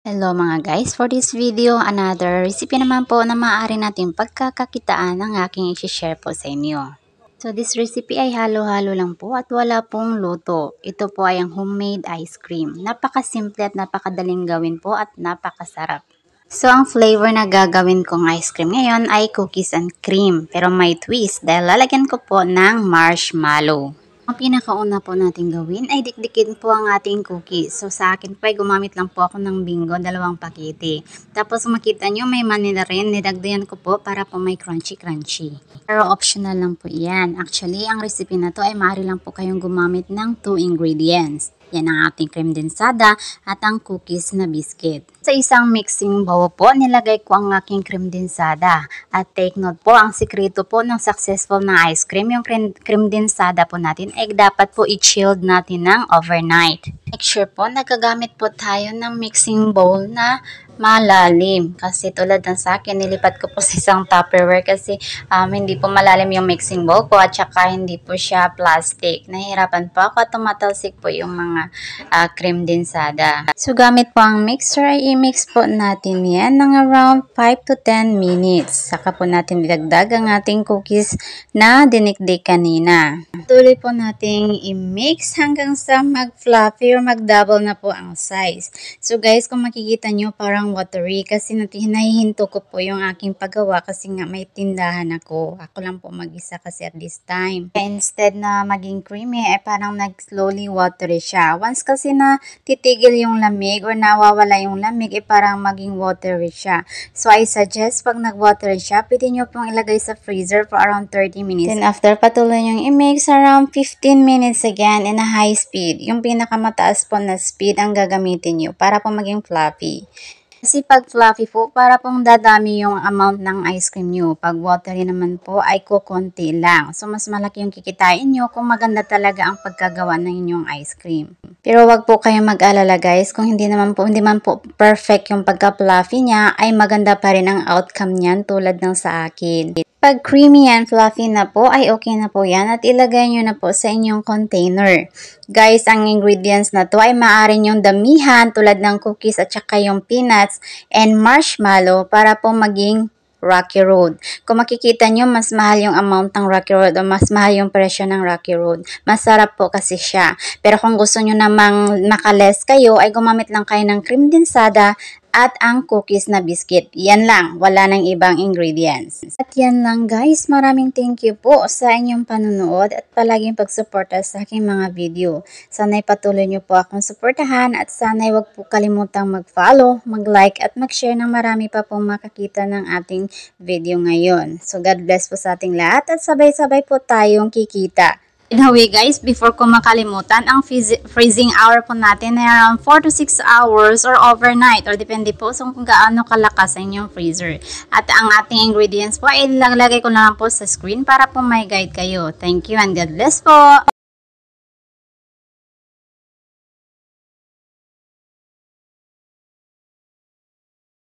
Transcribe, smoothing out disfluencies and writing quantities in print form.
Hello mga guys, for this video, another recipe naman po na maaari natin pagkakakitaan ng aking i-share po sa inyo. So this recipe ay halo-halo lang po at wala pong luto. Ito po ay ang homemade ice cream. Napakasimple at napakadaling gawin po at napakasarap. So ang flavor na gagawin kong ice cream ngayon ay cookies and cream. Pero may twist dahil lalagyan ko po ng marshmallow. Ang pinakauna po natin gawin ay dikdikin po ang ating cookies. So sa akin po ay gumamit lang po ako ng Bingo, 2 pakete. Tapos makita nyo may mani na rin, nidagdagan ko po para po may crunchy. Pero optional lang po yan. Actually, ang recipe na to ay maaari lang po kayong gumamit ng 2 ingredients. Yan ang ating cream densada at ang cookies na biscuit. Sa isang mixing bowl po, nilagay ko ang aking cream densada. At take note po, ang sikreto po ng successful na ice cream, yung cream densada po natin ay dapat po i-chilled natin ng overnight. Make sure po, nagagamit po tayo ng mixing bowl na malalim. Kasi tulad ng sa akin, nilipat ko po sa isang Tupperware kasi hindi po malalim yung mixing bowl ko at saka hindi po siya plastic. Nahihirapan po ako at tumatalsik po yung mga cream densada. So gamit po ang mixer ay i-mix po natin yan ng around 5 to 10 minutes. Saka po natin idagdag ang ating cookies na dinikdik kanina. Tuloy po nating i-mix hanggang sa mag-fluffy or mag-double na po ang size. So guys, kung makikita nyo parang watery kasi nahihinto ko po yung aking paggawa kasi nga may tindahan ako. Ako lang po mag-isa kasi at this time. Instead na maging creamy ay parang nag-slowly watery siya. Once kasi na titigil yung lamig or nawawala yung lamig ay parang maging watery siya. So I suggest pag nag-watery siya, pwede nyo pong ilagay sa freezer for around 30 minutes. Then after patuloy yung i-mix around 15 minutes again in a high speed. Yung pinakamataas po na speed ang gagamitin nyo para po maging fluffy. Kasi pag fluffy po, para pong dadami yung amount ng ice cream nyo. Pag watery naman po, ay kukunti lang. So, mas malaki yung kikitain nyo kung maganda talaga ang pagkagawa ng inyong ice cream. Pero wag po kayong mag-alala guys, kung hindi man po perfect yung pagka-fluffy niya, ay maganda pa rin ang outcome niyan tulad ng sa akin. Pag creamy and fluffy na po, ay okay na po yan at ilagay nyo na po sa inyong container. Guys, ang ingredients na to ay maaari nyong damihan tulad ng cookies at saka yung peanuts and marshmallow para po maging Rocky Road. Kung makikita nyo, mas mahal yung amount ng Rocky Road o mas mahal yung presyo ng Rocky Road. Masarap po kasi siya. Pero kung gusto nyo namang makaless kayo, ay gumamit lang kayo ng cream densada at ang cookies na biscuit. Yan lang, wala nang ibang ingredients. At yan lang guys, maraming thank you po sa inyong panunood at palaging pagsuporta sa aking mga video. Sana'y patuloy nyo po akong suportahan at sana'y wag po kalimutang mag-follow, mag-like at mag-share ng marami pa pong makakita ng ating video ngayon. So God bless po sa ating lahat at sabay-sabay po tayong kikita. Anyway guys, before ko makalimutan, ang freezing hour po natin ay around 4 to 6 hours or overnight or depende po sa kung gaano kalakas ang inyong freezer. At ang ating ingredients po ay ilalagay ko na lang po sa screen para po may guide kayo. Thank you and God bless po!